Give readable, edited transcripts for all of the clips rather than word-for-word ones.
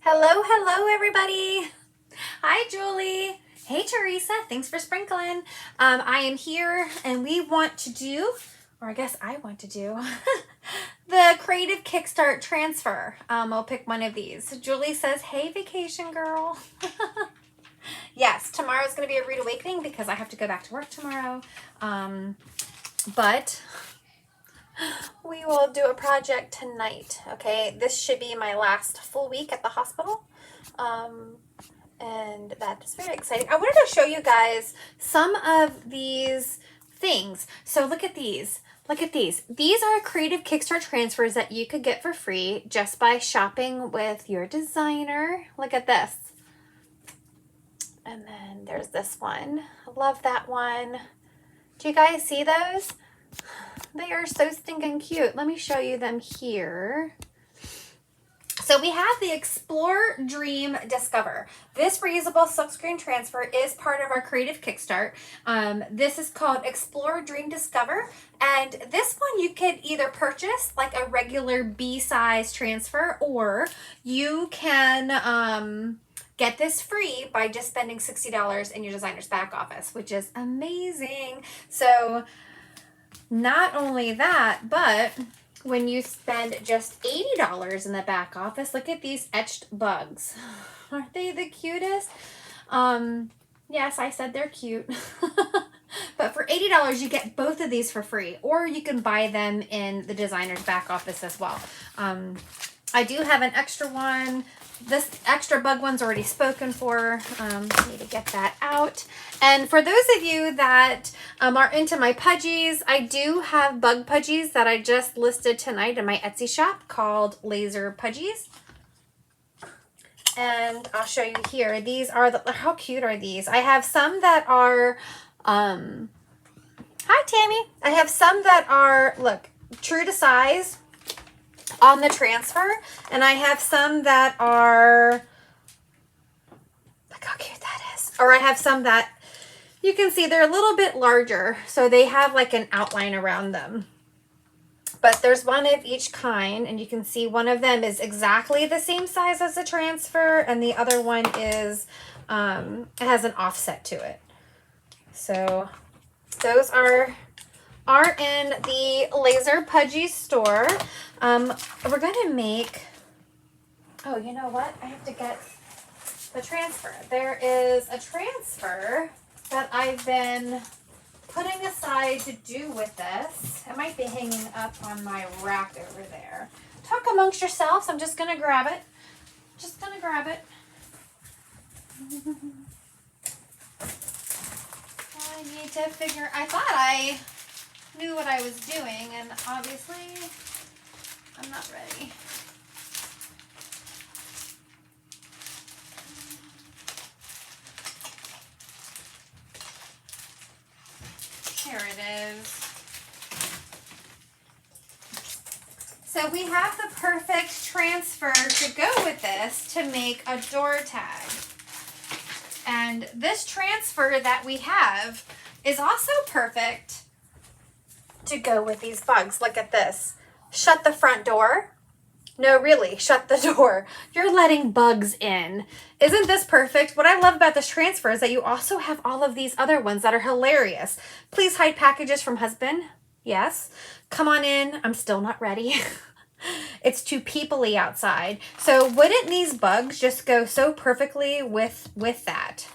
Hello, hello, everybody. Hi, Julie. Hey, Teresa. Thanks for sprinkling. I am here, and we want to do, or I guess I want to do, the Creative Kickstart transfer. I'll pick one of these. Julie says, hey, vacation girl. Yes, tomorrow's going to be a rude awakening because I have to go back to work tomorrow. But we will do a project tonight, okay? This should be my last full week at the hospital. And that is very exciting. I wanted to show you guys some of these things. So look at these. Look at these. These are Creative Kickstart transfers that you could get for free just by shopping with your designer. Look at this. And then there's this one. I love that one. Do you guys see those? They are so stinking cute. Let me show you them here. So we have the Explore, Dream, Discover. This reusable silkscreen transfer is part of our Creative Kickstart. This is called Explore, Dream, Discover. And this one you could either purchase like a regular B-size transfer, or you can get this free by just spending $60 in your designer's back office, which is amazing. So not only that, but when you spend just $80 in the back office, look at these etched bugs. Aren't they the cutest? Yes, I said they're cute. But for $80, you get both of these for free, or you can buy them in the designer's back office as well. I do have an extra one. This extra bug one's already spoken for. Need to get that out. And for those of you that are into my pudgies, I do have bug pudgies that I just listed tonight in my Etsy shop called Laser Pudgies. And I'll show you here. These are how cute are these? I have some that are, hi Tammy. I have some that are, look, true to size on the transfer, and I have some that are, look how cute that is. Or I have some that you can see they're a little bit larger, so they have like an outline around them. But there's one of each kind, and you can see one of them is exactly the same size as the transfer, and the other one is, it has an offset to it. So those are in the Laser Pudgy store. We're gonna make, oh, you know what? I have to get the transfer. There is a transfer that I've been putting aside to do with this. It might be hanging up on my rack over there. Talk amongst yourselves. I'm just gonna grab it. Just gonna grab it. I need to figure, I thought I knew what I was doing, and obviously I'm not ready. Here it is. So we have the perfect transfer to go with this to make a door tag. And this transfer that we have is also perfect to go with these bugs. Look at this. Shut the front door. No, really, shut the door. You're letting bugs in. Isn't this perfect? What I love about this transfer is that you also have all of these other ones that are hilarious. Please hide packages from husband. Yes. Come on in. I'm still not ready. It's too peoply outside. So wouldn't these bugs just go so perfectly with that?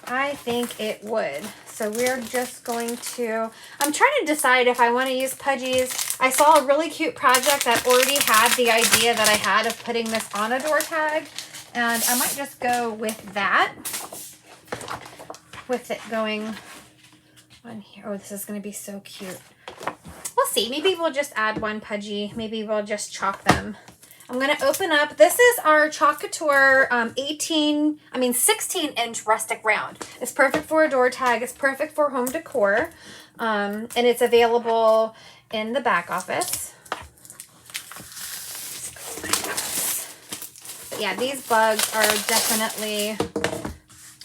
I think it would. So we're just going to, I'm trying to decide if I want to use pudgies. I saw a really cute project that already had the idea that I had of putting this on a door tag. And I might just go with that. With it going on here. Oh, this is going to be so cute. We'll see. Maybe we'll just add one pudgy. Maybe we'll just chalk them. I'm going to open up. This is our Club Couture 16-inch rustic round. It's perfect for a door tag. It's perfect for home decor. And it's available in the back office. But yeah, these bugs are definitely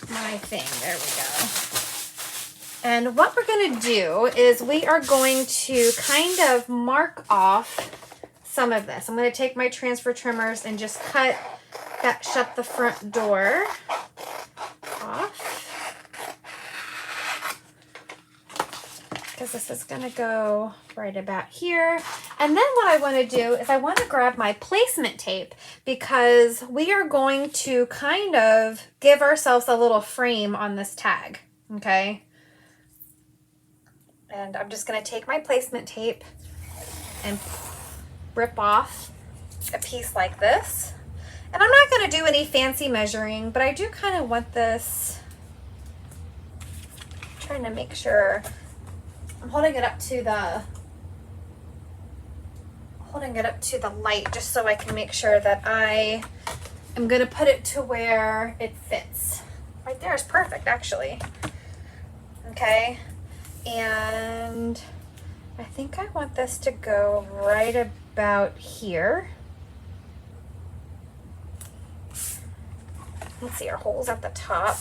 my thing. There we go. And what we're going to do is we are going to kind of mark off some of this. I'm going to take my transfer trimmers and just cut that shut the front door off. Because this is going to go right about here. And then what I want to do is I want to grab my placement tape because we are going to kind of give ourselves a little frame on this tag, okay? And I'm just going to take my placement tape and rip off a piece like this. And I'm not going to do any fancy measuring, but I do kind of want this, I'm trying to make sure. I'm holding it up to the light just so I can make sure that I am going to put it to where it fits. Right there is perfect, actually. Okay, and I think I want this to go right about here. Let's see, our hole's at the top.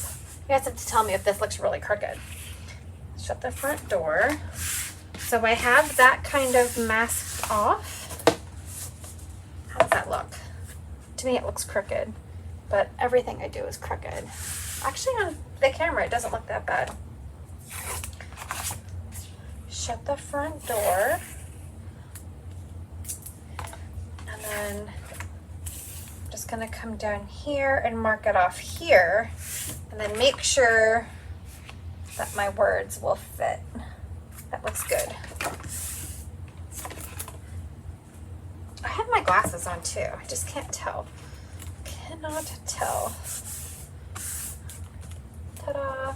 You guys have to tell me if this looks really crooked. Shut the front door. So I have that kind of masked off. How does that look? To me it looks crooked, but everything I do is crooked. Actually on the camera it doesn't look that bad. Shut the front door. And then I'm just gonna come down here and mark it off here, and then make sure that my words will fit. That looks good. I have my glasses on too. I just can't tell. Cannot tell. Ta-da.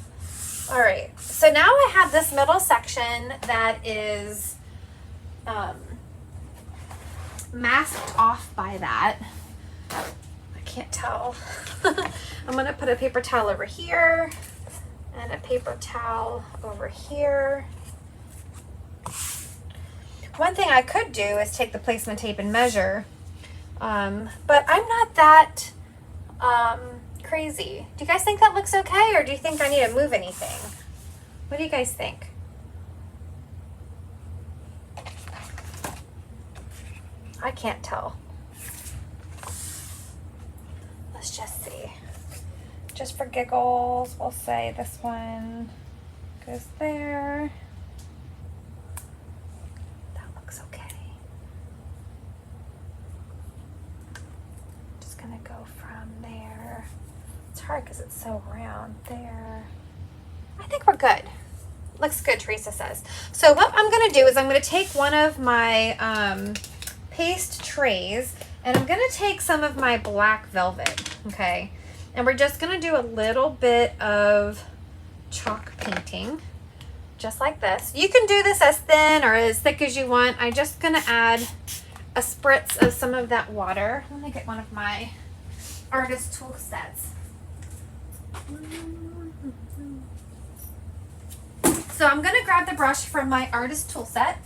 All right, so now I have this middle section that is masked off by that. I can't tell. I'm gonna put a paper towel over here and a paper towel over here. One thing I could do is take the placement tape and measure, but I'm not that crazy. Do you guys think that looks okay, or do you think I need to move anything? What do you guys think? I can't tell. Let's just see. Just for giggles, we'll say this one goes there. That looks okay. Just gonna go from there. It's hard because it's so round there. I think we're good. Looks good, Teresa says. So what I'm gonna do is I'm gonna take one of my paste trays and I'm gonna take some of my black velvet, okay? And we're just gonna do a little bit of chalk painting, just like this. You can do this as thin or as thick as you want. I'm just gonna add a spritz of some of that water. Let me get one of my artist tool sets. So I'm gonna grab the brush from my artist tool set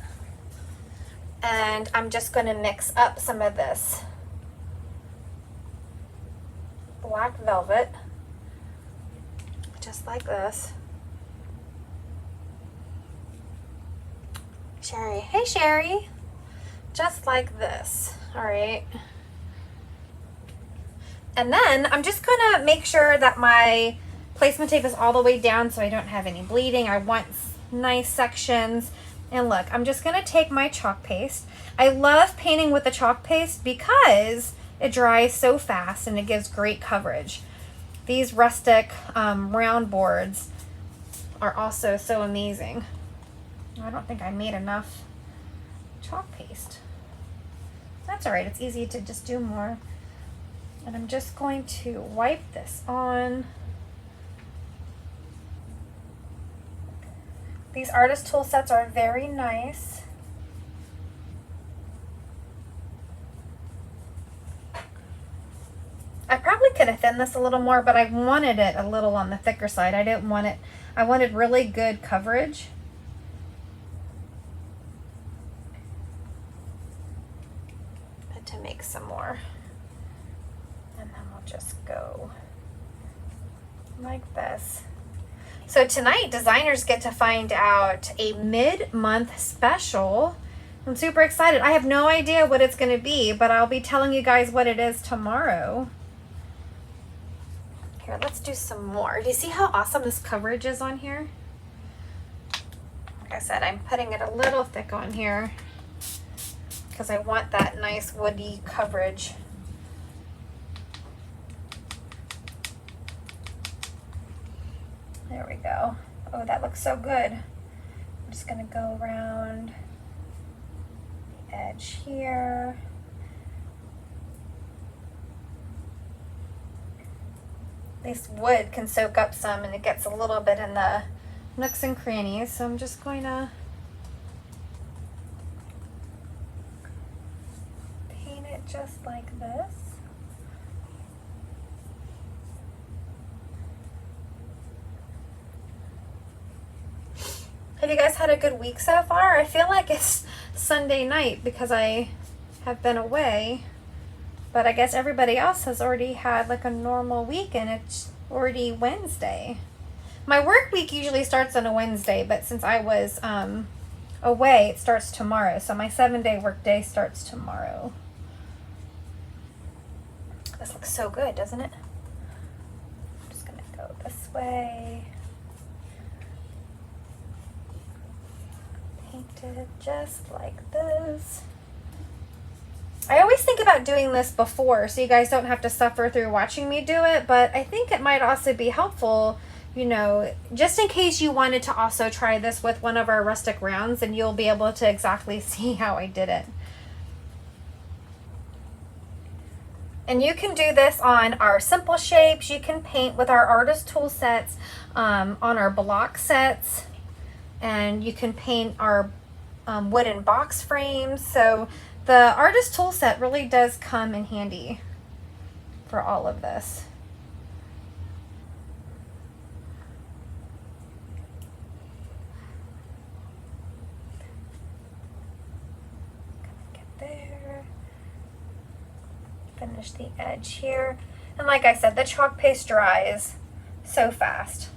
and I'm just gonna mix up some of this black velvet, just like this. Sherry, hey Sherry, just like this. All right, and then I'm just gonna make sure that my placement tape is all the way down so I don't have any bleeding. I want nice sections. And look, I'm just gonna take my chalk paste. I love painting with the chalk paste because it dries so fast and it gives great coverage. These rustic round boards are also so amazing. I don't think I made enough chalk paste. That's all right, it's easy to just do more. And I'm just going to wipe this on. These artist tool sets are very nice. I probably could have thinned this a little more, but I wanted it a little on the thicker side. I didn't want it, I wanted really good coverage. But to make some more. And then we'll just go like this. So tonight, designers get to find out a mid-month special. I'm super excited. I have no idea what it's going to be, but I'll be telling you guys what it is tomorrow. Here, let's do some more. Do you see how awesome this coverage is on here? Like I said, I'm putting it a little thick on here because I want that nice woody coverage. There we go. Oh, that looks so good. I'm just gonna go around the edge here. This wood can soak up some and it gets a little bit in the nooks and crannies, so I'm just going to paint it just like this. Have you guys had a good week so far? I feel like it's Sunday night because I have been away. But I guess everybody else has already had like a normal week and it's already Wednesday. My work week usually starts on a Wednesday, but since I was away, it starts tomorrow. So my 7-day work day starts tomorrow. This looks so good, doesn't it? I'm just gonna go this way. Paint it just like this. I always think about doing this before so you guys don't have to suffer through watching me do it, but I think it might also be helpful, you know, just in case you wanted to also try this with one of our rustic rounds, and you'll be able to exactly see how I did it. And you can do this on our simple shapes. You can paint with our artist tool sets, on our block sets, and you can paint our wooden box frames. So the artist tool set really does come in handy for all of this. Get there. Finish the edge here. And like I said, the chalk paste dries so fast.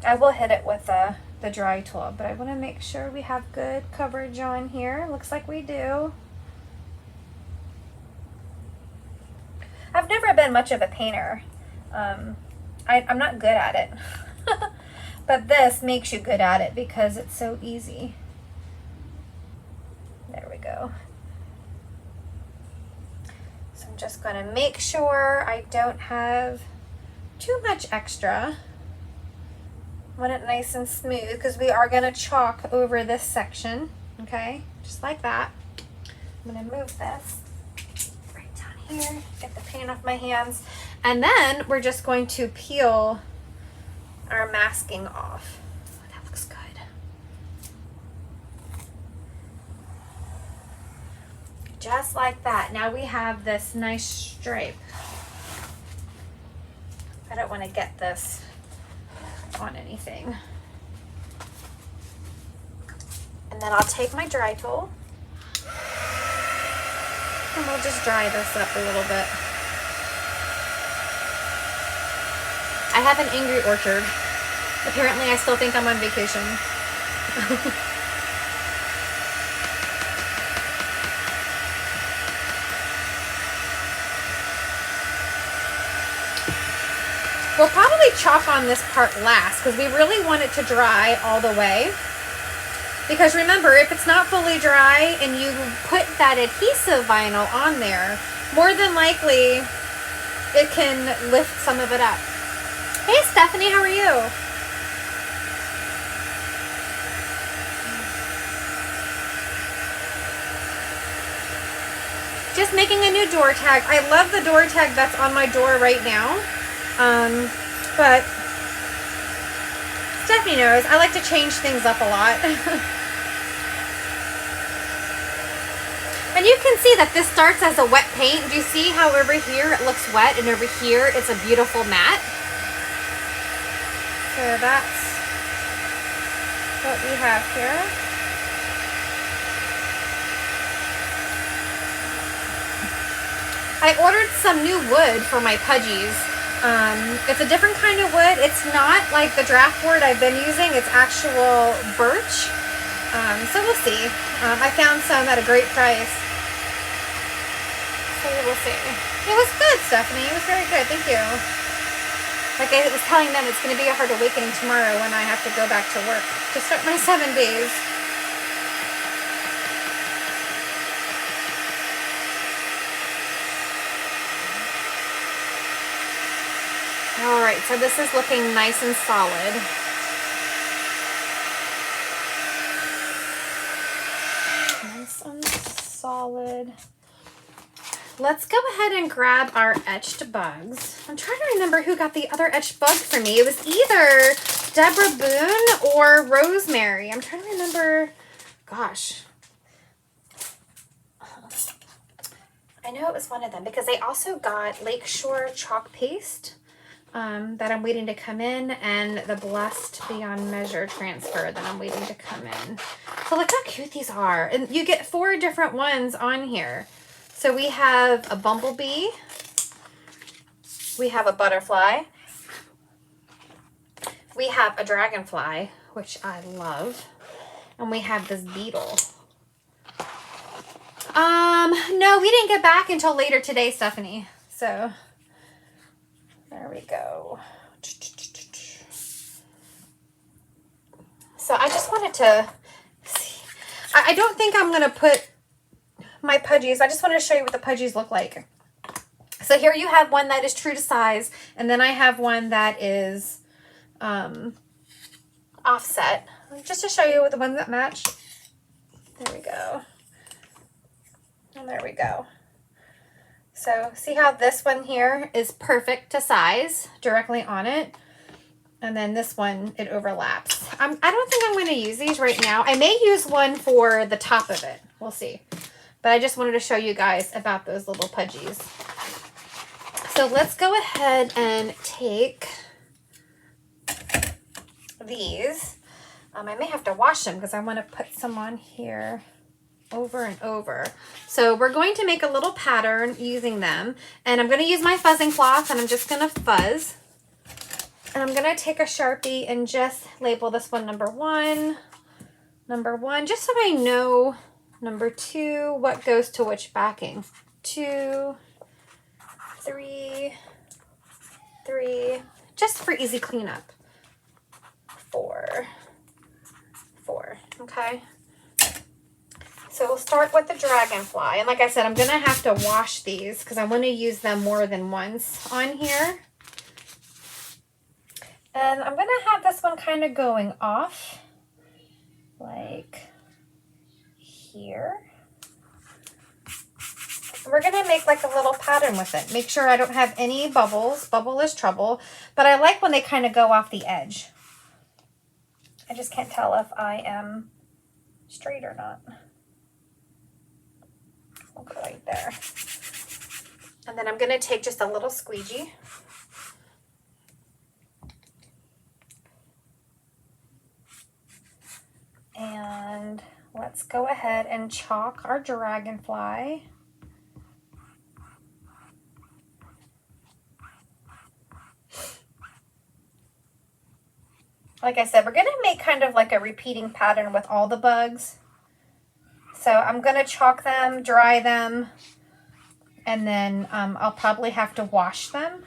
I will hit it with the dry tool, but I want to make sure we have good coverage on here. Looks like we do. I've never been much of a painter. I'm not good at it. But this makes you good at it because it's so easy. There we go. So I'm just going to make sure I don't have too much extra. Want it nice and smooth because we are going to chalk over this section, okay, just like that. I'm going to move this right down here, get the paint off my hands, and then we're just going to peel our masking off. Oh, that looks good. Just like that. Now we have this nice stripe. I don't want to get this on anything. And then I'll take my dry tool and we'll just dry this up a little bit. I have an angry orchard. Apparently I still think I'm on vacation. We'll probably chalk on this part last because we really want it to dry all the way. Because remember, if it's not fully dry and you put that adhesive vinyl on there, more than likely it can lift some of it up. Hey Stephanie, how are you? Just making a new door tag. I love the door tag that's on my door right now. But Stephanie knows I like to change things up a lot. And you can see that this starts as a wet paint. Do you see how over here it looks wet and over here it's a beautiful matte? So that's what we have here. I ordered some new wood for my pudgies. It's a different kind of wood. It's not like the draft board I've been using. It's actual birch. So we'll see. I found some at a great price. So we'll see. It was good, Stephanie. It was very good. Thank you. Like I was telling them, it's going to be a hard awakening tomorrow when I have to go back to work to start my 7 days. All right, so this is looking nice and solid. Nice and solid. Let's go ahead and grab our etched bugs. I'm trying to remember who got the other etched bug for me. It was either Deborah Boone or Rosemary. I'm trying to remember. Gosh. I know it was one of them because they also got Lakeshore chalk paste that I'm waiting to come in, and the Blessed Beyond Measure transfer that I'm waiting to come in. So look how cute these are. And you get 4 different ones on here. So we have a bumblebee, we have a butterfly, we have a dragonfly, which I love, and we have this beetle. No, we didn't get back until later today, Stephanie. So there we go. So I just wanted to see. I don't think I'm going to put my pudgies. I just wanted to show you what the pudgies look like. So here you have one that is true to size, and then I have one that is offset. Just to show you the ones that match. There we go. And there we go. So see how this one here is perfect to size directly on it. And then this one, it overlaps. I don't think I'm going to use these right now. I may use one for the top of it. We'll see. But I just wanted to show you guys about those little pudgies. So let's go ahead and take these. I may have to wash them because I want to put some on here over and over. So we're going to make a little pattern using them. And I'm going to use my fuzzing cloth, and I'm just going to fuzz. And I'm going to take a Sharpie and just label this one number 1, just so I know number 2, what goes to which backing. 2, 3, just for easy cleanup. 4, okay? So we'll start with the dragonfly. And like I said, I'm going to have to wash these because I want to use them more than once on here. And I'm going to have this one kind of going off like here. We're going to make like a little pattern with it. Make sure I don't have any bubbles. Bubble is trouble. But I like when they kind of go off the edge. I just can't tell if I am straight or not. We'll go right there. And then I'm going to take just a little squeegee. And let's go ahead and chalk our dragonfly. Like I said, we're going to make kind of like a repeating pattern with all the bugs. So I'm going to chalk them, dry them, and then I'll probably have to wash them.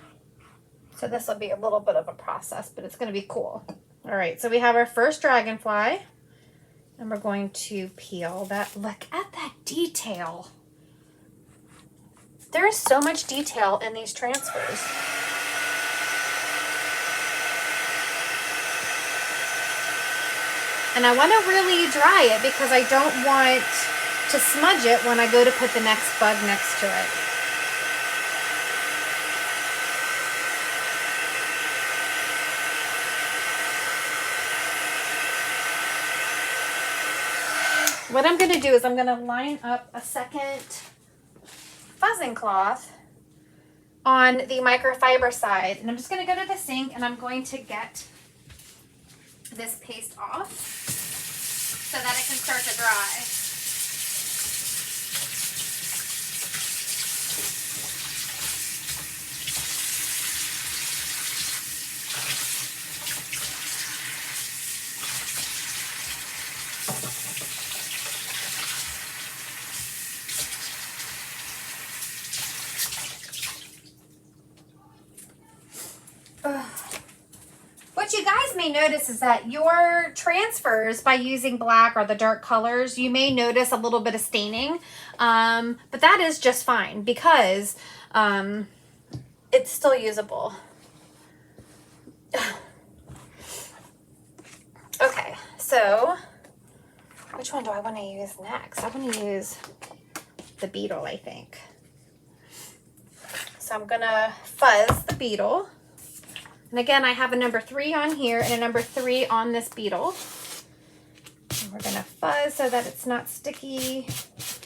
So this will be a little bit of a process, but it's going to be cool. All right, so we have our first dragonfly. And we're going to peel that. Look at that detail. There is so much detail in these transfers. And I want to really dry it because I don't want to smudge it when I go to put the next bug next to it. What I'm going to do is I'm going to line up a second fuzzing cloth on the microfiber side. And I'm just going to go to the sink and I'm going to get this paste off so that it can start to dry. you guys may notice is that your transfers, by using black or the dark colors, you may notice a little bit of staining, but that is just fine because it's still usable. Okay, so which one do I want to use next? I want to use the beetle, I think. So I'm gonna fuzz the beetle. And again, I have a number 3 on here and a number 3 on this beetle. And we're gonna fuzz so that it's not sticky.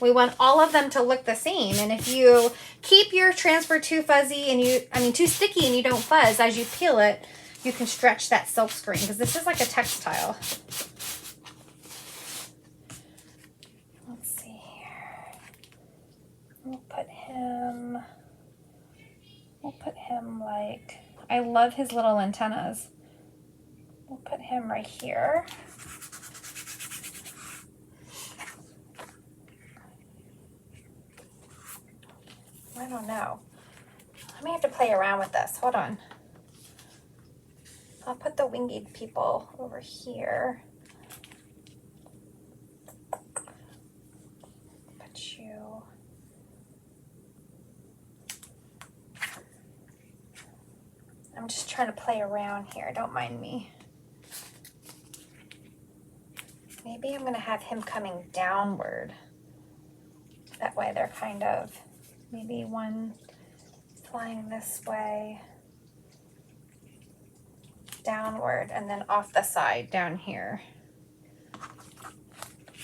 We want all of them to look the same. And if you keep your transfer too fuzzy and too sticky and you don't fuzz, as you peel it, you can stretch that silk screen because this is like a textile. Let's see here. We'll put him like, I love his little antennas. We'll put him right here. I don't know. I may have to play around with this. Hold on. I'll put the winged people over here. Put you. I'm just trying to play around here. Don't mind me. Maybe I'm going to have him coming downward. That way they're kind of, maybe one flying this way, downward, and then off the side down here.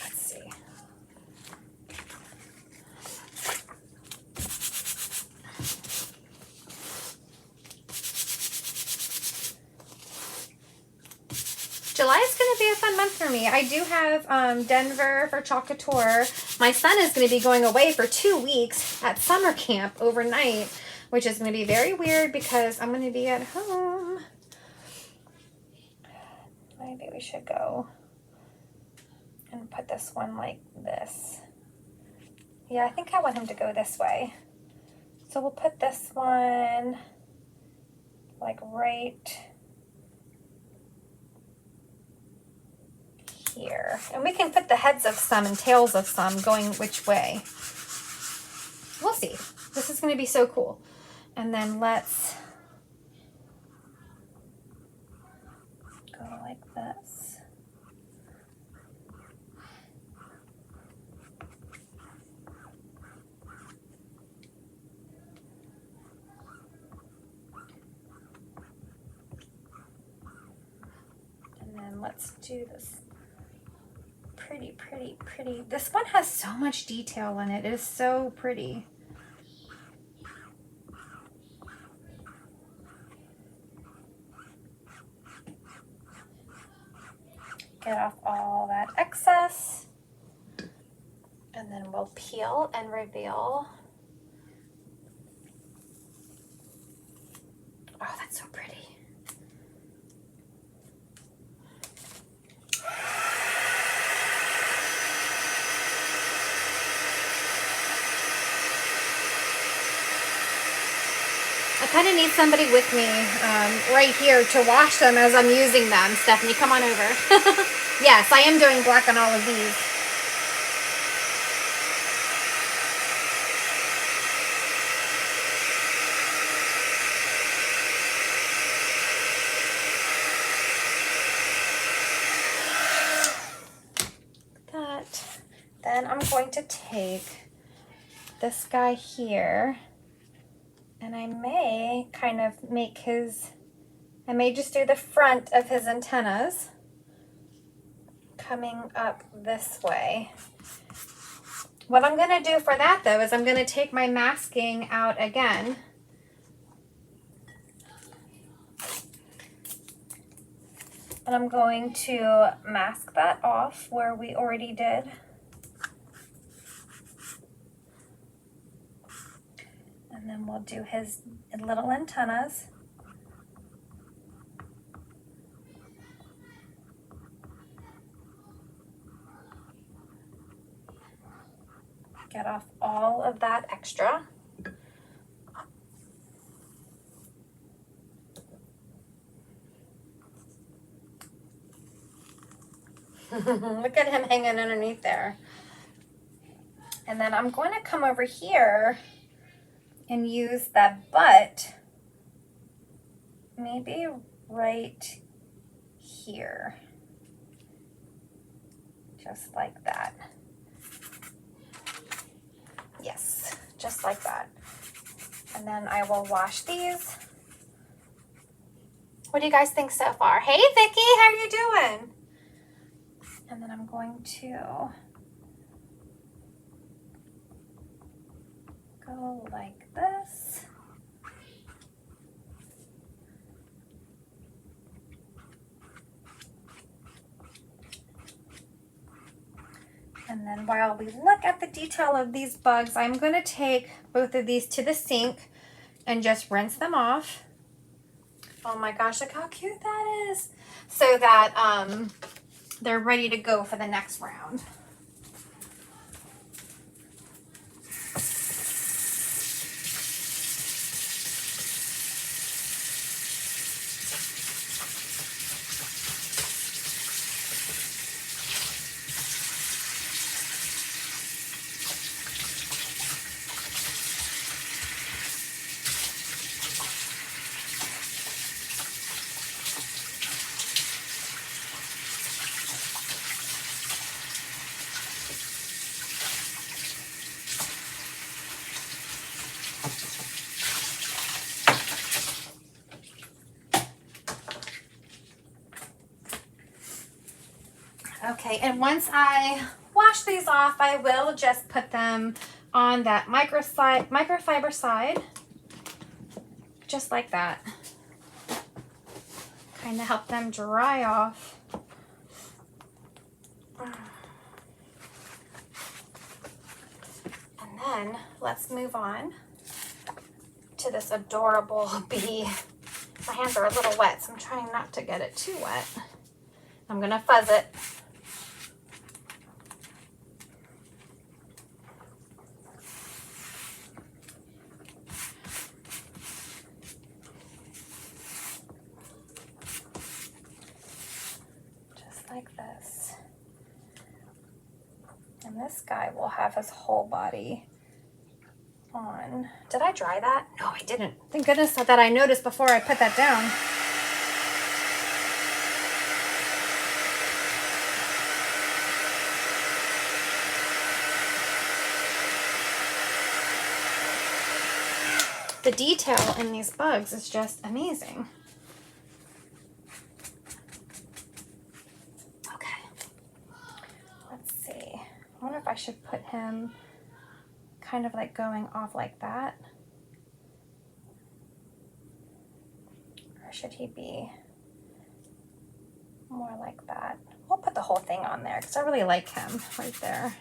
Let's see. July is going to be a fun month for me. I do have Denver for Club Couture. My son is going to be going away for 2 weeks at summer camp overnight, which is going to be very weird because I'm going to be at home. Maybe we should go and put this one like this. Yeah, I think I want him to go this way. So we'll put this one like right here. And we can put the heads of some and tails of some going which way. We'll see. This is going to be so cool. And then let's go like this. And then let's do this. Pretty, pretty, pretty. This one has so much detail in it. It is so pretty. Get off all that excess. And then we'll peel and reveal. Oh, that's so pretty. I kind of need somebody with me right here to wash them as I'm using them. Stephanie, come on over. Yes, I am doing black on all of these. That. Then I'm going to take this guy here. And I may kind of make I may just do the front of his antennas coming up this way. What I'm going to do for that though is I'm going to take my masking out again. And I'm going to mask that off where we already did. And then we'll do his little antennas. Get off all of that extra. Look at him hanging underneath there. And then I'm going to come over here and use that butt maybe right here. Just like that. Yes, just like that. And then I will wash these. What do you guys think so far? Hey, Vicki, how are you doing? And then I'm going to go like this. And then while we look at the detail of these bugs, I'm going to take both of these to the sink and just rinse them off. Oh my gosh, look how cute that is. So that they're ready to go for the next round. Okay, and once I wash these off, I will just put them on that microfiber side, just like that. Kind of help them dry off. And then let's move on to this adorable bee. My hands are a little wet, so I'm trying not to get it too wet. I'm gonna fuzz it. Like this. And this guy will have his whole body on. Did I dry that? No, I didn't. Thank goodness that I noticed before I put that down. The detail in these bugs is just amazing. I wonder if I should put him kind of like going off like that. Or should he be more like that? We'll put the whole thing on there because I really like him right there.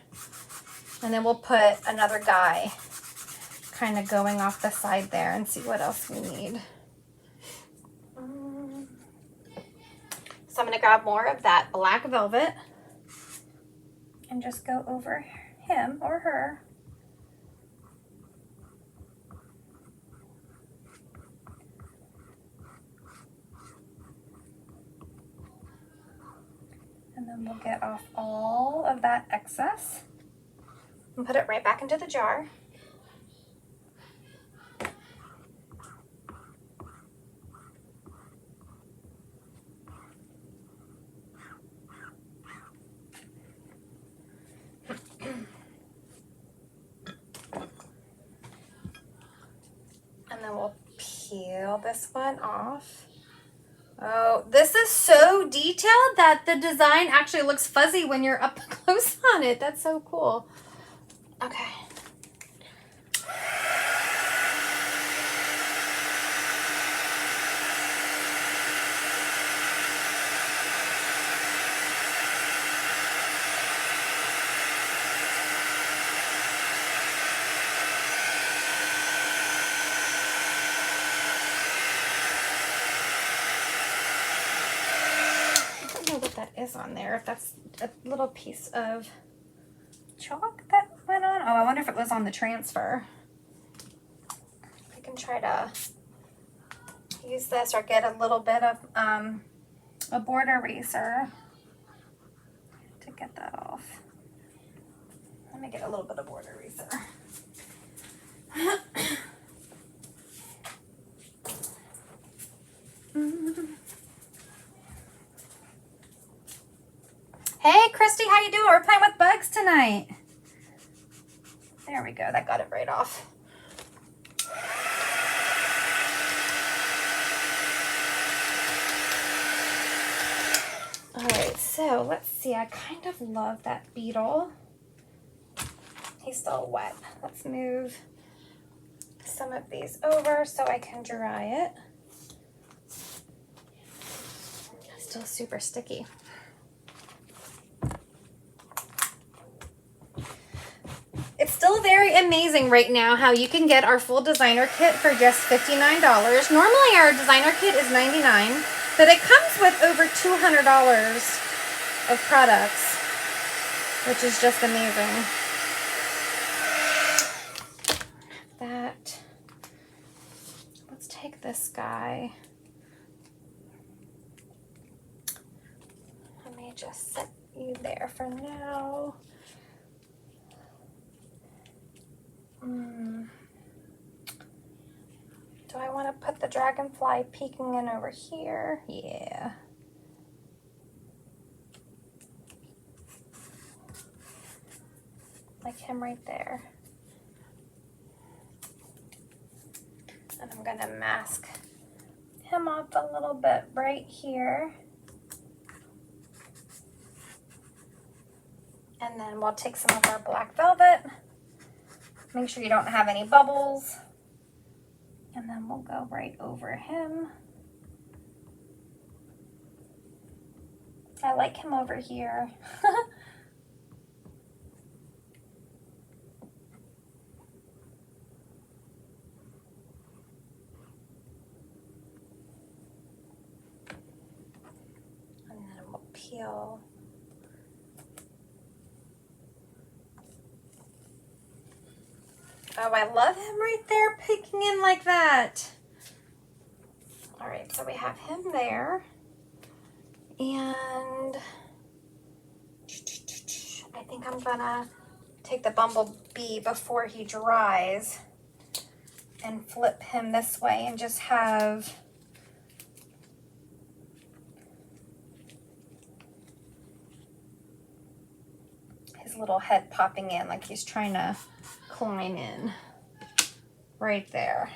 And then we'll put another guy kind of going off the side there and see what else we need. So I'm going to grab more of that black velvet and just go over him or her. And then we'll get off all of that excess and put it right back into the jar. And then we'll peel this one off. Oh, this is so detailed that the design actually looks fuzzy when you're up close on it. That's so cool. Okay. Is on there, if that's a little piece of chalk that went on. Oh, I wonder if it was on the transfer. I can try to use this or get a little bit of a board eraser to get that off. Let me get a little bit of border eraser. Hey, Christy, how you doing? We're playing with bugs tonight. There we go. That got it right off. All right, so let's see. I kind of love that beetle. He's still wet. Let's move some of these over so I can dry it. Still super sticky. It's still very amazing right now how you can get our full designer kit for just $59. Normally our designer kit is $99, but it comes with over $200 of products, which is just amazing. Let's take this guy. Let me just set you there for now. Do I want to put the dragonfly peeking in over here? Yeah. Like him right there. And I'm gonna mask him off a little bit right here. And then we'll take some of our black velvet. Make sure you don't have any bubbles. And then we'll go right over him. I like him over here. And then we'll peel. Oh, I love him right there peeking in like that. All right, so we have him there. And I think I'm gonna take the bumblebee before he dries and flip him this way and just have his little head popping in like he's trying to climb in right there.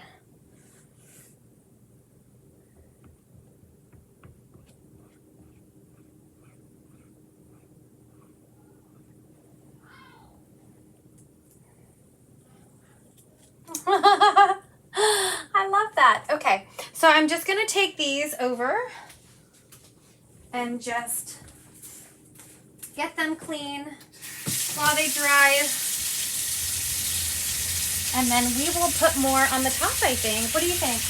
I love that. Okay, so I'm just gonna take these over and just get them clean while they dry. And then we will put more on the top, I think. What do you think?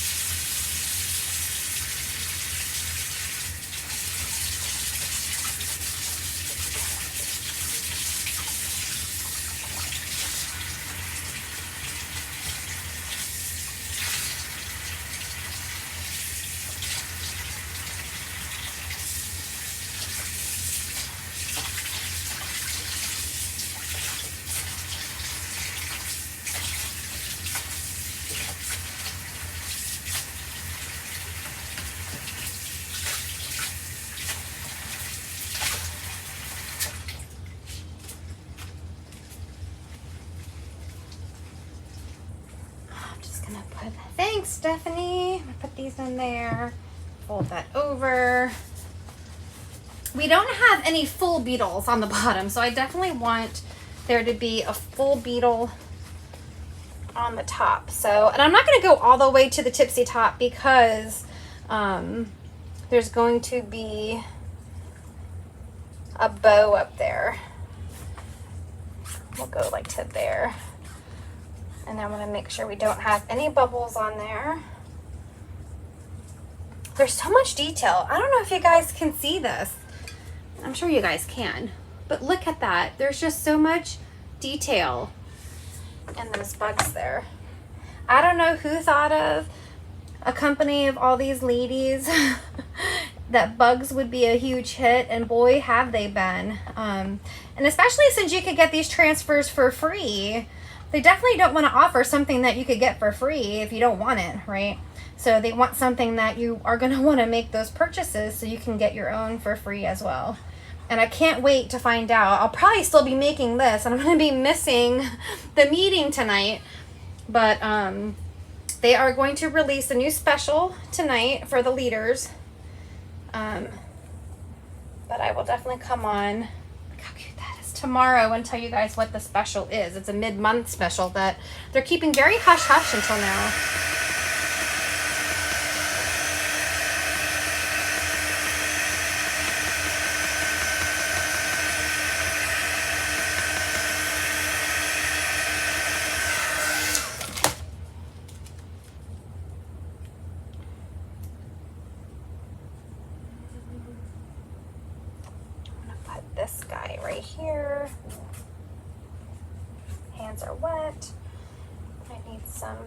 Thanks, Stephanie. I'm gonna put these in there. Fold that over. We don't have any full beetles on the bottom, so I definitely want there to be a full beetle on the top. So, and I'm not gonna go all the way to the tipsy top because there's going to be a bow up there. We'll go like to there. And I want to make sure we don't have any bubbles on there. There's so much detail. I don't know if you guys can see this. I'm sure you guys can. But look at that. There's just so much detail in those bugs there. I don't know who thought of a company of all these ladies that bugs would be a huge hit, and boy have they been. And especially since you could get these transfers for free, they definitely don't want to offer something that you could get for free if you don't want it, right? So they want something that you are going to want to make those purchases so you can get your own for free as well. And I can't wait to find out. I'll probably still be making this, and I'm going to be missing the meeting tonight. But they are going to release a new special tonight for the leaders. But I will definitely come on. Look how cute that is. Tomorrow and tell you guys what the special is. It's a mid-month special that they're keeping very hush-hush until now. This guy right here. Hands are wet. I need some.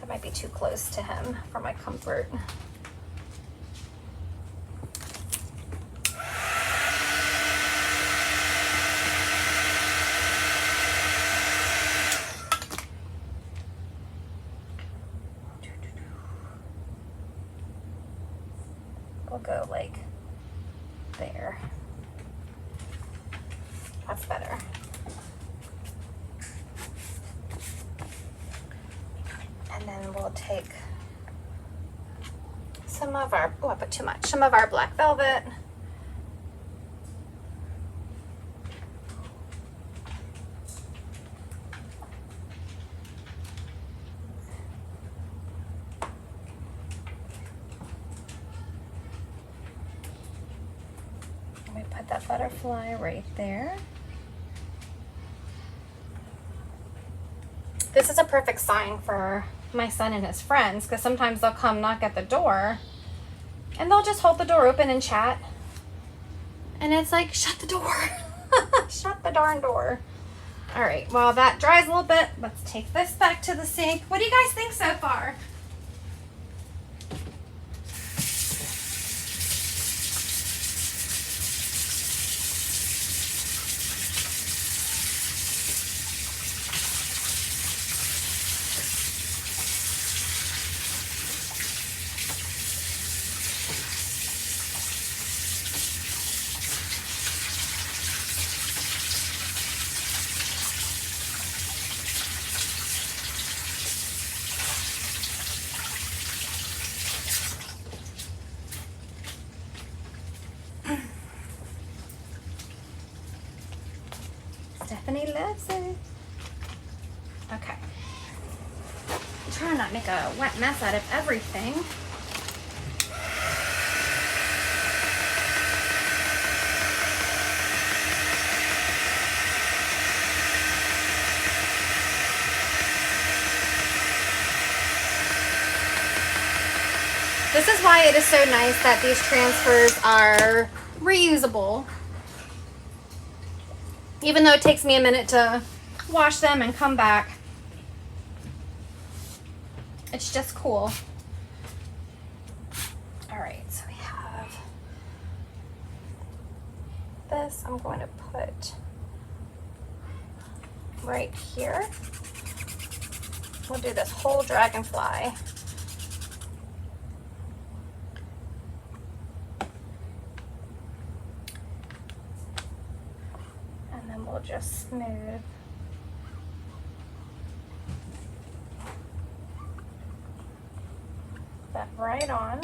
That might be too close to him for my comfort. We'll go like there. That's better. And then we'll take some of our, oh, I put too much, some of our black velvet. That butterfly right there. This is a perfect sign for my son and his friends, because sometimes they'll come knock at the door and they'll just hold the door open and chat. And it's like, shut the door. Shut the darn door. All right, while that dries a little bit, let's take this back to the sink. What do you guys think so far? Stephanie loves it. Okay. I'm trying not to make a wet mess out of everything. This is why it is so nice that these transfers are reusable. Even though it takes me a minute to wash them and come back, it's just cool. All right, so we have this. I'm going to put right here. We'll do this whole dragonfly. We'll just smooth that right on.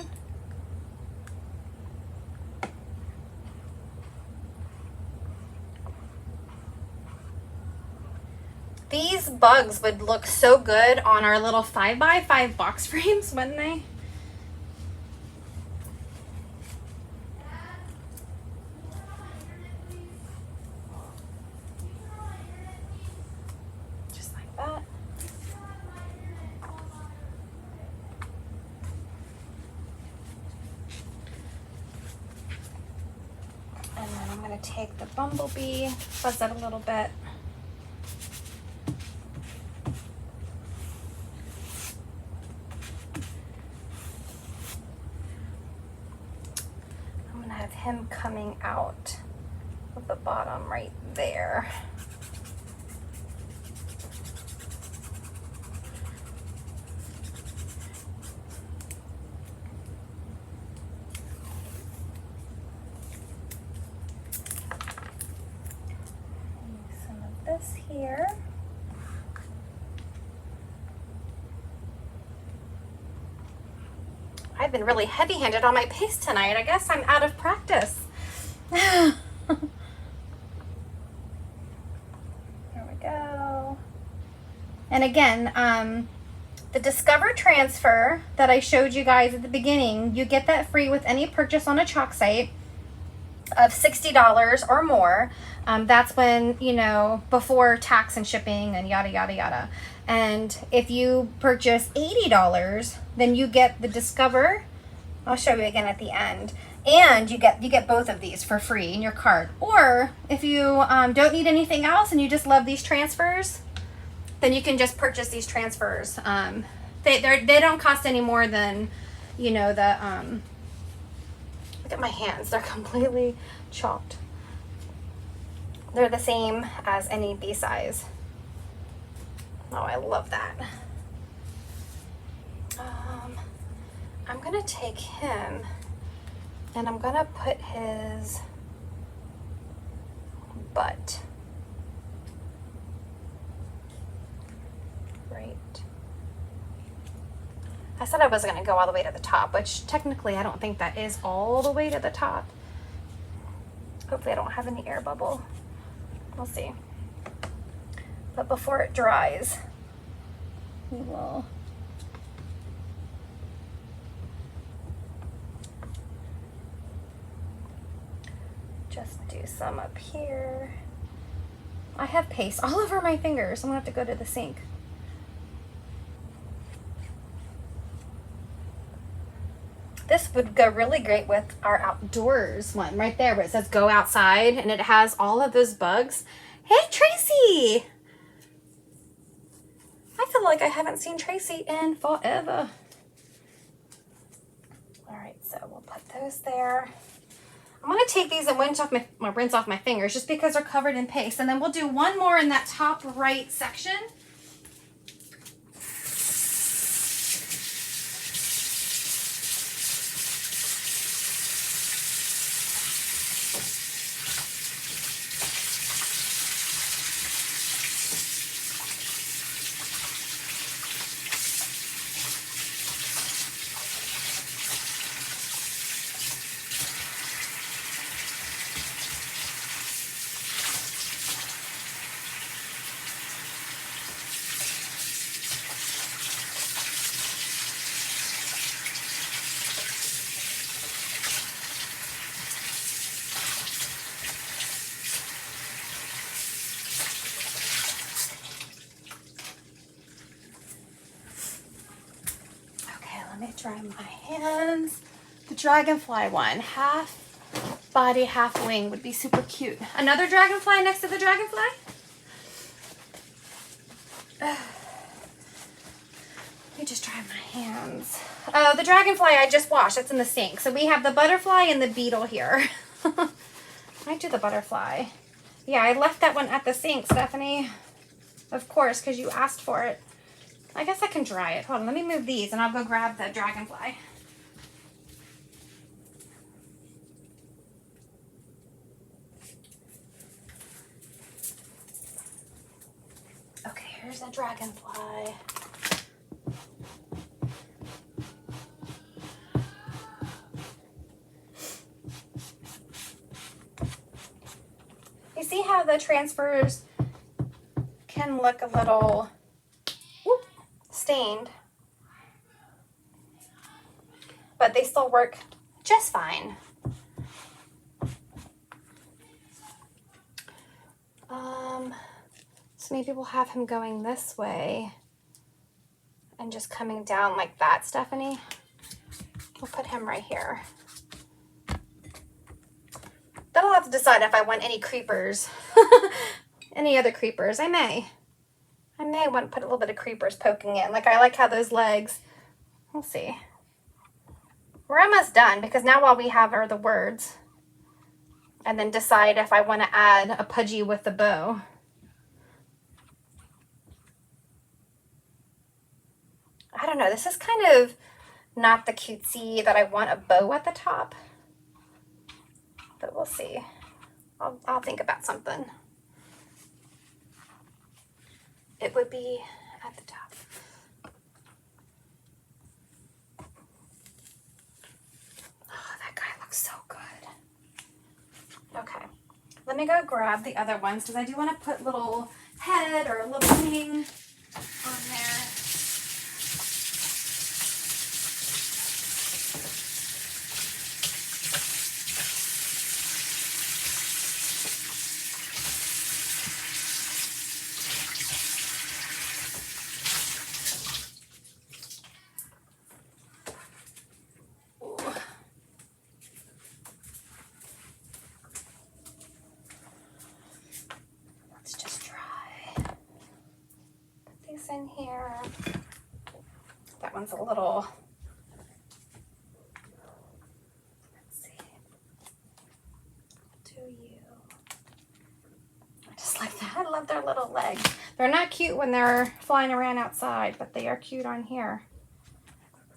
These bugs would look so good on our little 5x5 box frames, wouldn't they? Take the bumblebee, fuzz it a little bit. him coming out of the bottom right there. Some of this here. I've been really heavy-handed on my paste tonight. I guess I'm out of practice. There we go. And again, the Discover Transfer that I showed you guys at the beginning, you get that free with any purchase on a chalk site of $60 or more. That's when, you know, before tax and shipping and yada, yada, yada. And if you purchase $80, then you get the Discover. I'll show you again at the end. And you get both of these for free in your cart. Or if you don't need anything else and you just love these transfers, then you can just purchase these transfers. They don't cost any more than, you know, the look at my hands, they're completely chalked. They're the same as any B size. Oh, I love that. I'm gonna take him and I'm gonna put his butt right. I said I wasn't gonna go all the way to the top, which technically I don't think that is all the way to the top. Hopefully I don't have any air bubble. We'll see. But before it dries, we will just do some up here. I have paste all over my fingers. I'm gonna have to go to the sink. This would go really great with our outdoors one right there where it says go outside and it has all of those bugs. Hey, Tracy! I feel like I haven't seen Tracy in forever. All right, so we'll put those there. I'm gonna take these and rinse off my fingers just because they're covered in paste. And then we'll do one more in that top right section. Dry my hands. The Dragonfly one, half body, half wing would be super cute. Another Dragonfly next to the Dragonfly. Let me just dry my hands. Oh, the Dragonfly I just washed. It's in the sink. So we have the butterfly and the beetle here. I do the butterfly. Yeah, I left that one at the sink, Stephanie. Of course, because you asked for it. I guess I can dry it. Hold on, let me move these and I'll go grab the Dragonfly. Okay, here's the Dragonfly. You see how the transfers can look a little stained, but they still work just fine. So maybe we'll have him going this way and just coming down like that, Stephanie. We'll put him right here. Then I'll have to decide if I want any creepers. Any other creepers. I may want to put a little bit of creepers poking in. Like I like how those legs, we'll see. We're almost done because now all we have are the words. and then decide if I want to add a pudgy with the bow. I don't know, this is kind of not the cutesy that I want a bow at the top, but we'll see. I'll think about something. It would be at the top. Oh, that guy looks so good. Okay, let me go grab the other ones because I do want to put little head or a little wing on there. In here. That one's a little, let's see, do you, I just like that. I love their little legs. They're not cute when they're flying around outside, but they are cute on here.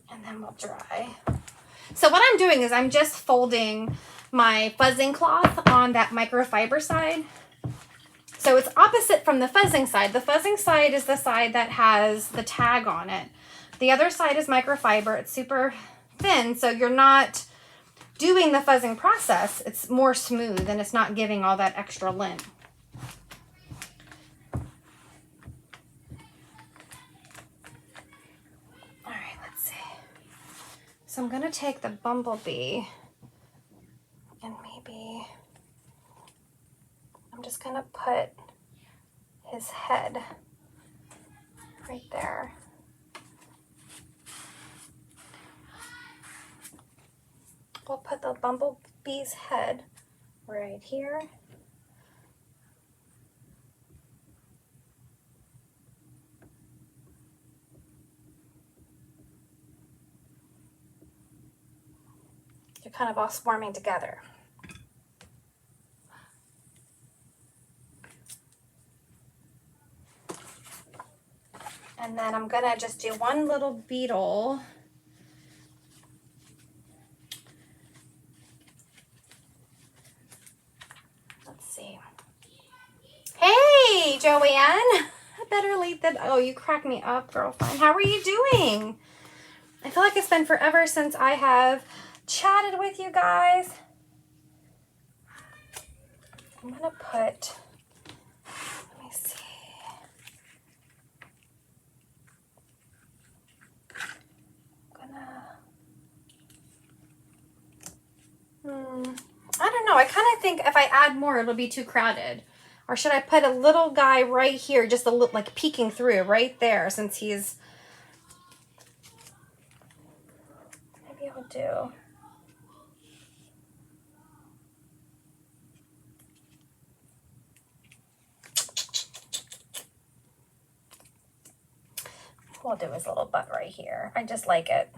And then we'll dry. So what I'm doing is I'm just folding my fuzzing cloth on that microfiber side. So it's opposite from the fuzzing side. The fuzzing side is the side that has the tag on it. The other side is microfiber. It's super thin, so you're not doing the fuzzing process. It's more smooth and it's not giving all that extra lint. All right, let's see. So I'm gonna take the bumblebee and maybe I'm just gonna put his head right there. We'll put the bumblebee's head right here. They're kind of all swarming together. And then I'm gonna just do one little beetle. Let's see. Hey, Joanne. Better late than, oh, you crack me up, girlfriend. How are you doing? I feel like it's been forever since I have chatted with you guys. I'm gonna put, let me see. I don't know. I kind of think if I add more, it'll be too crowded. Or should I put a little guy right here, just a little, like peeking through right there, since he's, maybe I'll do. We'll do his little butt right here. I just like it.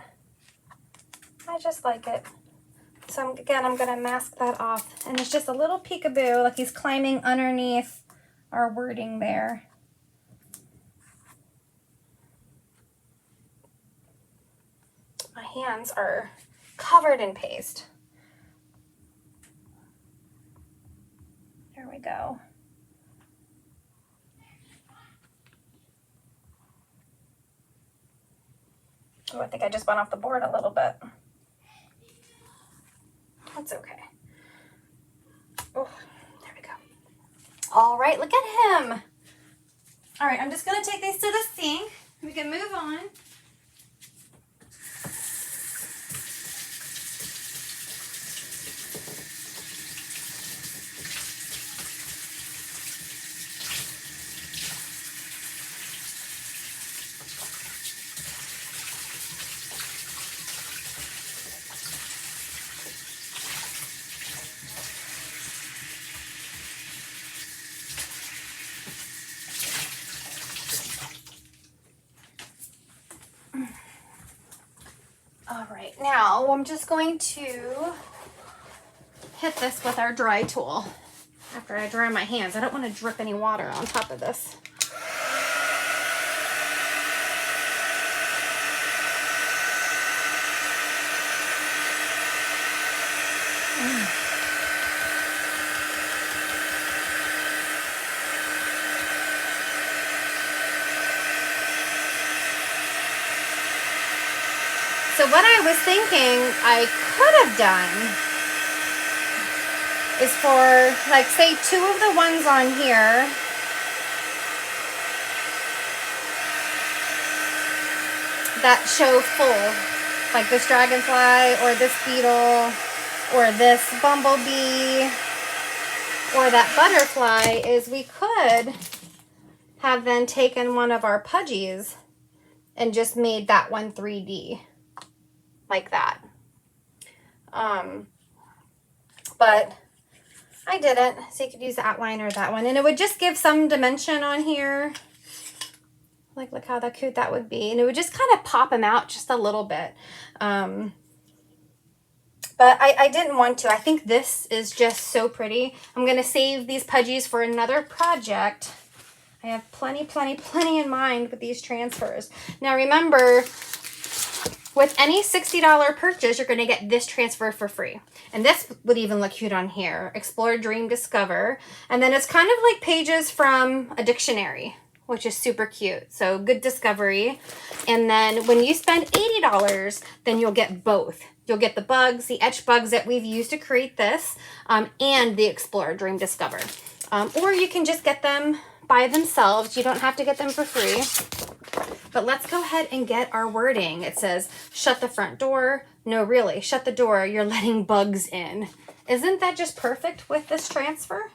I just like it. So again, I'm going to mask that off. And it's just a little peekaboo, like he's climbing underneath our wording there. My hands are covered in paste. There we go. Oh, I think I just went off the board a little bit. That's okay. Oh, there we go. All right, look at him. All right, I'm just gonna take these to the sink. We can move on. All right, now I'm just going to hit this with our dry tool after I dry my hands. I don't want to drip any water on top of this. So what I was thinking I could have done is for, like, say 2 of the ones on here, that show full, like this dragonfly or this beetle or this bumblebee or that butterfly, is we could have then taken one of our pudgies and just made that one 3D. Like that. But I didn't, so you could use the outline or that one, and it would just give some dimension on here. Like, look how cute that would be, and it would just kind of pop them out just a little bit. But I didn't want to. I think this is just so pretty. I'm gonna save these pudgies for another project. I have plenty in mind with these transfers. Now remember, with any $60 purchase, you're going to get this transfer for free. And this would even look cute on here. Explore, dream, discover. And then it's kind of like pages from a dictionary, which is super cute. So good discovery. And then when you spend $80, then you'll get both. You'll get the bugs, the etched bugs that we've used to create this, and the explore, dream, discover. Or you can just get them by themselves. You don't have to get them for free. But let's go ahead and get our wording. It says, shut the front door. No, really, shut the door. You're letting bugs in. Isn't that just perfect with this transfer?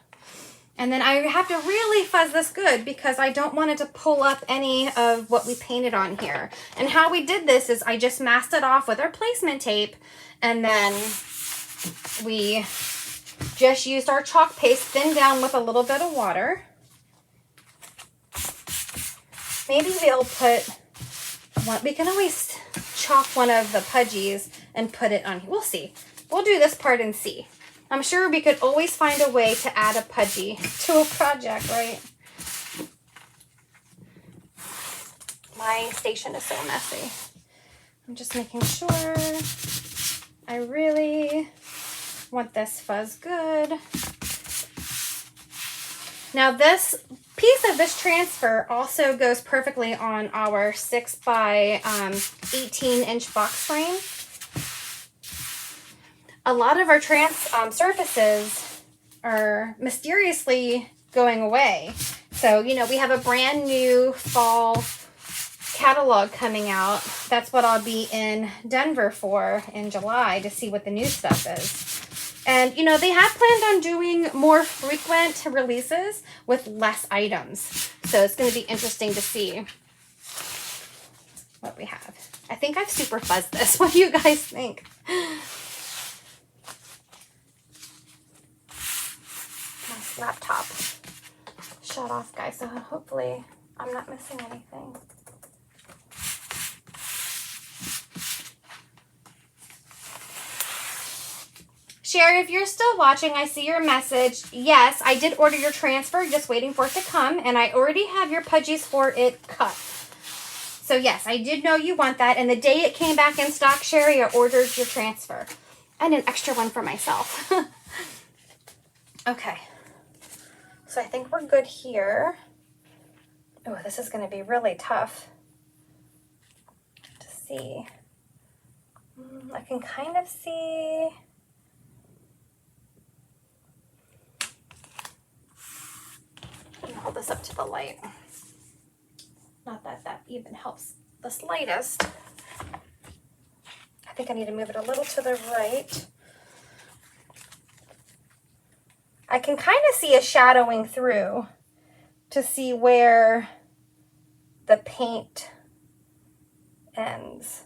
And then I have to really fuzz this good because I don't want it to pull up any of what we painted on here. And how we did this is I just masked it off with our placement tape, and then we just used our chalk paste thinned down with a little bit of water. Maybe we'll put one, we can always chalk one of the pudgies and put it on here. We'll see. We'll do this part and see. I'm sure we could always find a way to add a pudgy to a project, right? My station is so messy. I'm just making sure I really want this fuzz good. Now this piece of this transfer also goes perfectly on our 6 by 18-inch box frame. A lot of our surfaces are mysteriously going away. So, you know, we have a brand new fall catalog coming out. That's what I'll be in Denver for in July, to see what the new stuff is. And, you know, they have planned on doing more frequent releases with less items. So it's going to be interesting to see what we have. I think I've super fuzzed this. What do you guys think? My laptop shut off, guys, so hopefully I'm not missing anything. Sherry, if you're still watching, I see your message. Yes, I did order your transfer, just waiting for it to come, and I already have your pudgies for it cut. So yes, I did know you want that, and the day it came back in stock, Sherry, I ordered your transfer. And an extra one for myself. Okay. So I think we're good here. Oh, this is going to be really tough to see. I can kind of see. Hold this up to the light. Not that that even helps the slightest. I think I need to move it a little to the right. I can kind of see a shadowing through to see where the paint ends.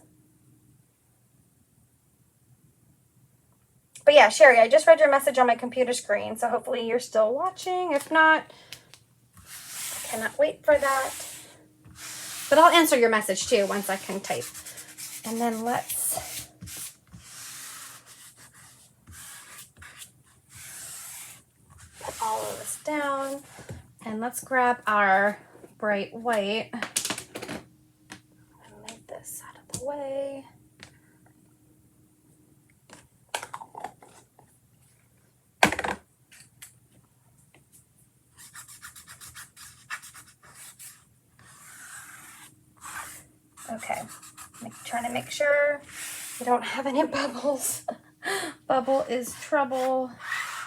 But yeah, Sherry, I just read your message on my computer screen, so hopefully you're still watching. If not, I cannot wait for that. But I'll answer your message too once I can type. And then let's all of this down. And let's grab our bright white and move this out of the way. Okay, trying to make sure we don't have any bubbles. Bubble is trouble.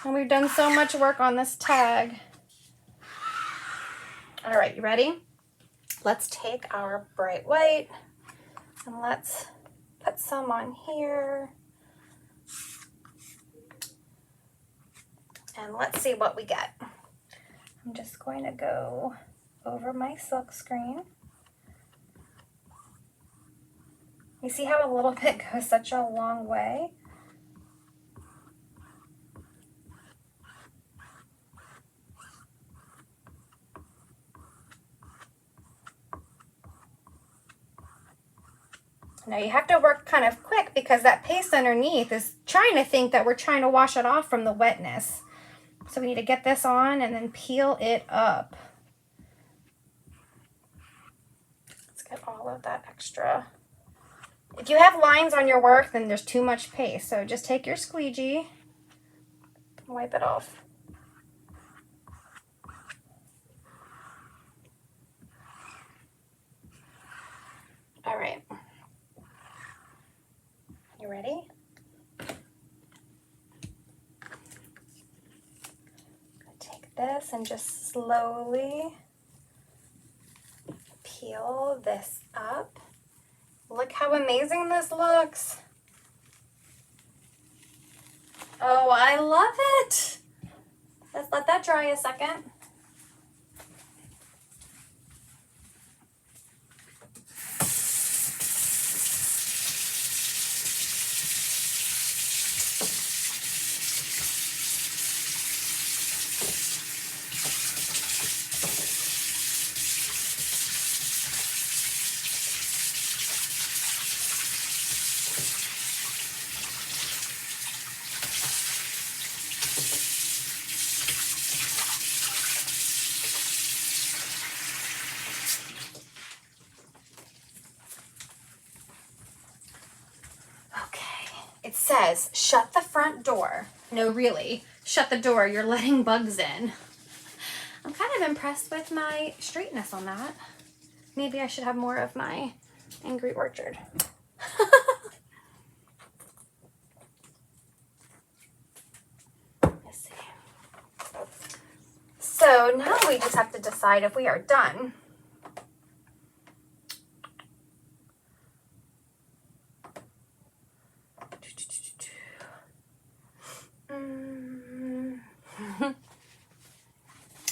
And we've done so much work on this tag. All right, you ready? Let's take our bright white and let's put some on here. And let's see what we get. I'm just going to go over my silk screen. You see how a little bit goes such a long way? Now you have to work kind of quick because that paste underneath is trying to think that we're trying to wash it off from the wetness. So we need to get this on and then peel it up. Let's get all of that extra. If you have lines on your work, then there's too much paste. So just take your squeegee and wipe it off. All right. You ready? Take this and just slowly peel this up. Look how amazing this looks. Oh, I love it. Let's let that dry a second. It says, shut the front door. No, really, shut the door. You're letting bugs in. I'm kind of impressed with my straightness on that. Maybe I should have more of my Angry Orchard. Let's see. So now we just have to decide if we are done.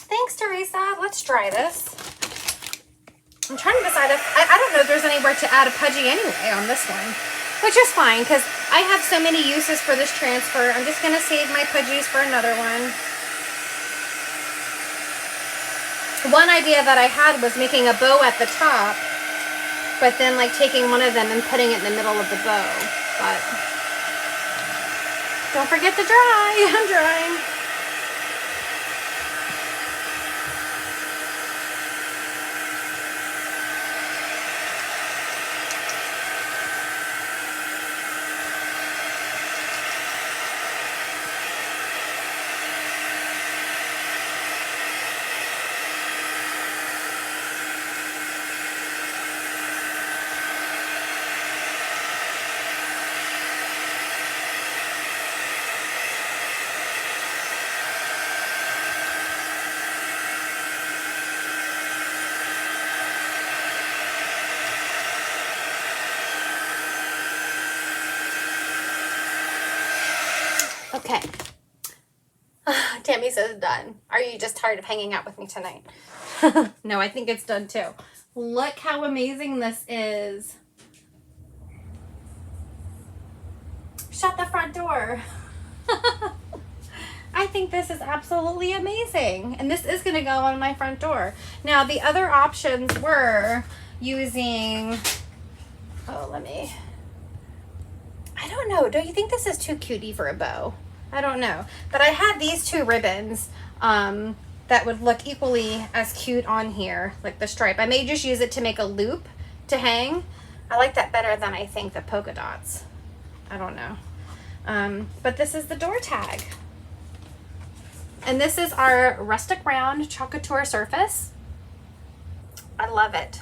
Thanks, Teresa. Let's try this. I'm trying to decide if, I don't know if there's anywhere to add a pudgy anyway on this one, which is fine because I have so many uses for this transfer. I'm just going to save my pudgies for another one. One idea that I had was making a bow at the top, but then like taking one of them and putting it in the middle of the bow. But don't forget to dry. I'm drying. Okay. Tammy says done. Are you just tired of hanging out with me tonight? No, I think it's done too. Look how amazing this is. Shut the front door. I think this is absolutely amazing. And this is going to go on my front door. Now, the other options were using, I don't know. Do you think this is too cutie for a bow? I don't know. But I had these two ribbons that would look equally as cute on here, like the stripe. I may just use it to make a loop to hang. I like that better than I think the polka dots. I don't know. But this is the door tag. And this is our rustic round Couture surface. I love it.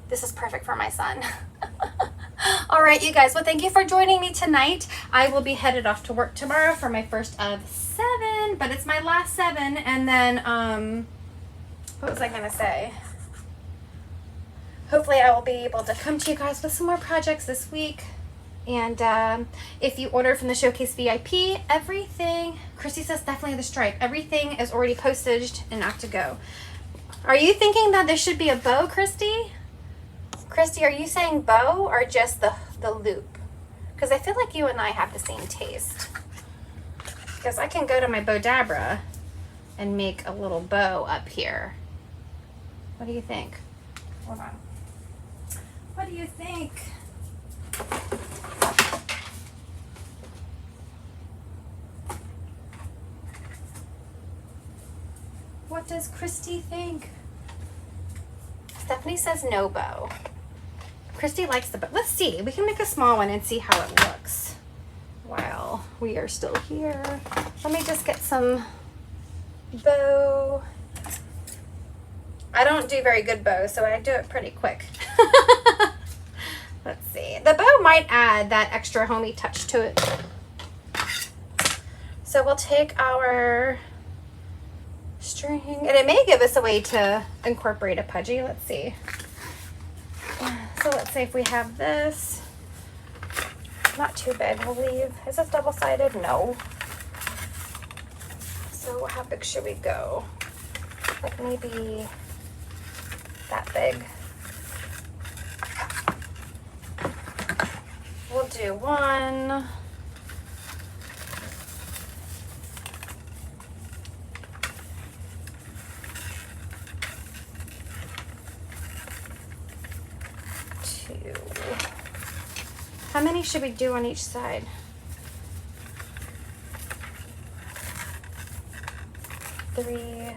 This is perfect for my son. All right, you guys. Well, thank you for joining me tonight. I will be headed off to work tomorrow for my first of 7, but it's my last 7. And then, what was I going to say? Hopefully I will be able to come to you guys with some more projects this week. And if you order from the Showcase VIP, everything, Christy says definitely the stripe, everything is already posted and out to go. Are you thinking that this should be a bow, Christy? Christy, are you saying bow or just the loop? Because I feel like you and I have the same taste. Because I can go to my Bowdabra and make a little bow up here. What do you think? Hold on. What do you think? What does Christy think? Stephanie says no bow. Christy likes the bow. Let's see. We can make a small one and see how it looks while we are still here. Let me just get some bow. I don't do very good bows, so I do it pretty quick. Let's see. The bow might add that extra homey touch to it. So we'll take our string, and it may give us a way to incorporate a pudgy. Let's see. So let's say if we have this, not too big, we'll leave. Is this double-sided? No. So how big should we go? Like maybe that big. We'll do 1. 2. How many should we do on each side? 3.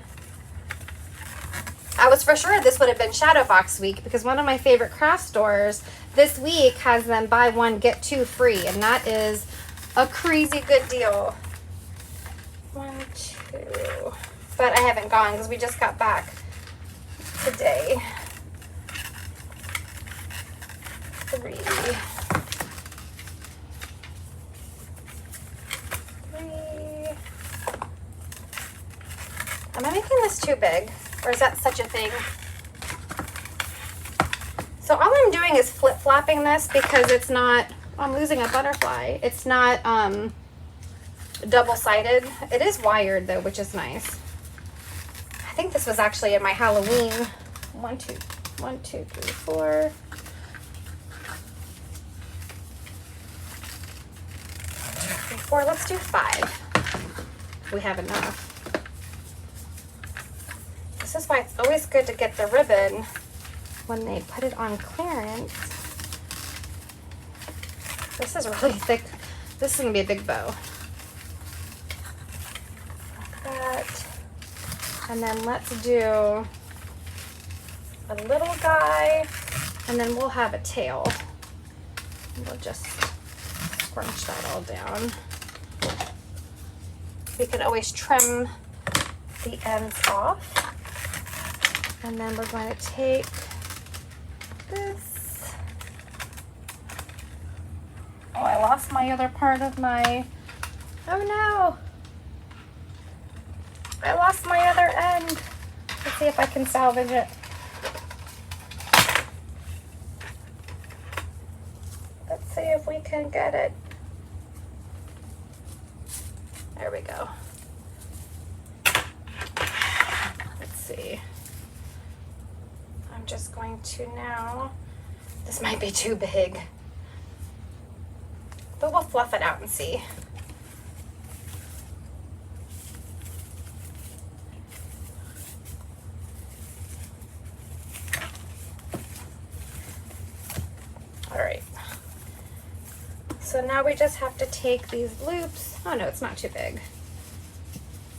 I was for sure this would have been Shadow Box week because one of my favorite craft stores this week has them buy 1 get 2 free, and that is a crazy good deal. 1, 2. But I haven't gone because we just got back today. 3. 3. Am I making this too big? Or is that such a thing? So all I'm doing is flip-flopping this because it's not, I'm losing a butterfly. It's not double-sided. It is wired though, which is nice. I think this was actually in my Halloween. 1, 2, 3, 4. 3, 4. Let's do 5. We have enough. This is why it's always good to get the ribbon when they put it on clearance. This is really thick. This is gonna be a big bow. Like that. And then let's do a little guy, and then we'll have a tail. We'll just scrunch that all down. We can always trim the ends off. And then we're going to take this. Oh, I lost my other part of my, oh no. I lost my other end. Let's see if I can salvage it. Let's see if we can get it. There we go. Let's see. I'm just going to now, this might be too big, but we'll fluff it out and see. All right. So So now we just have to take these loops. Oh no, it's not too big.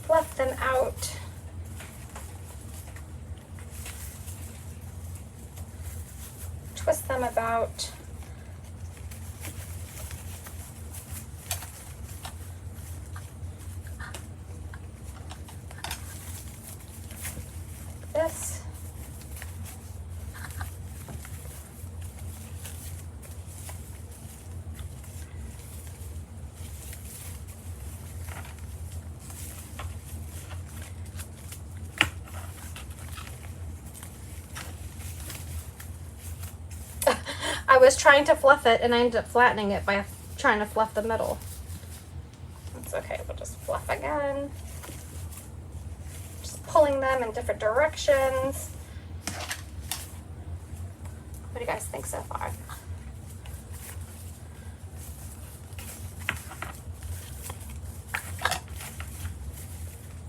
Fluff them out. Twist them about. This. I was trying to fluff it and I ended up flattening it by trying to fluff the middle. That's okay, we'll just fluff again. Just pulling them in different directions. What do you guys think so far?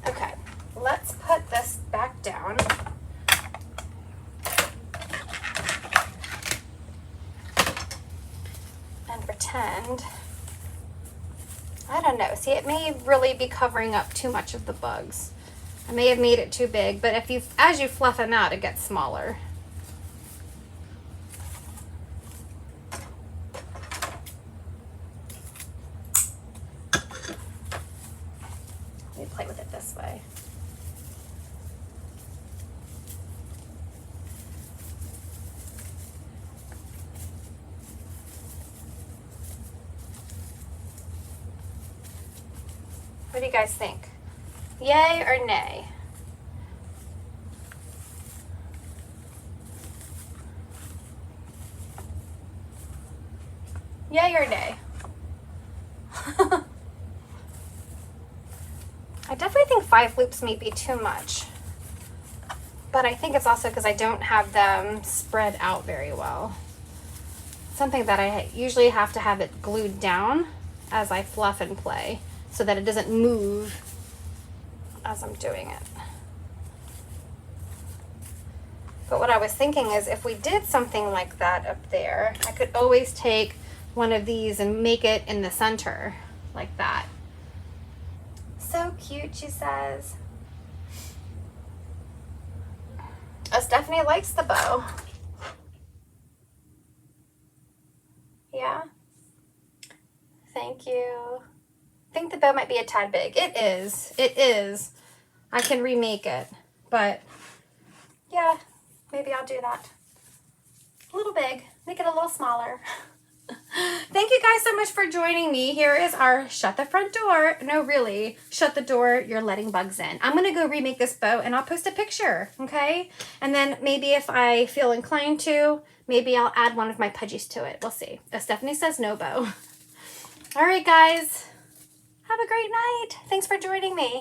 Okay, let's put this back down. And pretend, I don't know, see, it may really be covering up too much of the bugs. I may have made it too big, but if you, as you fluff them out, it gets smaller. Let me play with it this way. What do you guys think? Yay or nay? Yay or nay? I definitely think 5 loops may be too much. But I think it's also because I don't have them spread out very well. Something that I usually have to have it glued down as I fluff and play, so that it doesn't move as I'm doing it. But what I was thinking is if we did something like that up there, I could always take one of these and make it in the center like that. So cute, she says. Oh, Stephanie likes the bow. Yeah. Thank you. I think the bow might be a tad big. It is. It is. I can remake it. But yeah, maybe I'll do that. A little big. Make it a little smaller. Thank you guys so much for joining me. Here is our shut the front door. No, really, shut the door. You're letting bugs in. I'm going to go remake this bow and I'll post a picture. Okay. And then maybe if I feel inclined to, maybe I'll add one of my pudgies to it. We'll see. Stephanie says no bow. All right, guys. Have a great night. Thanks for joining me.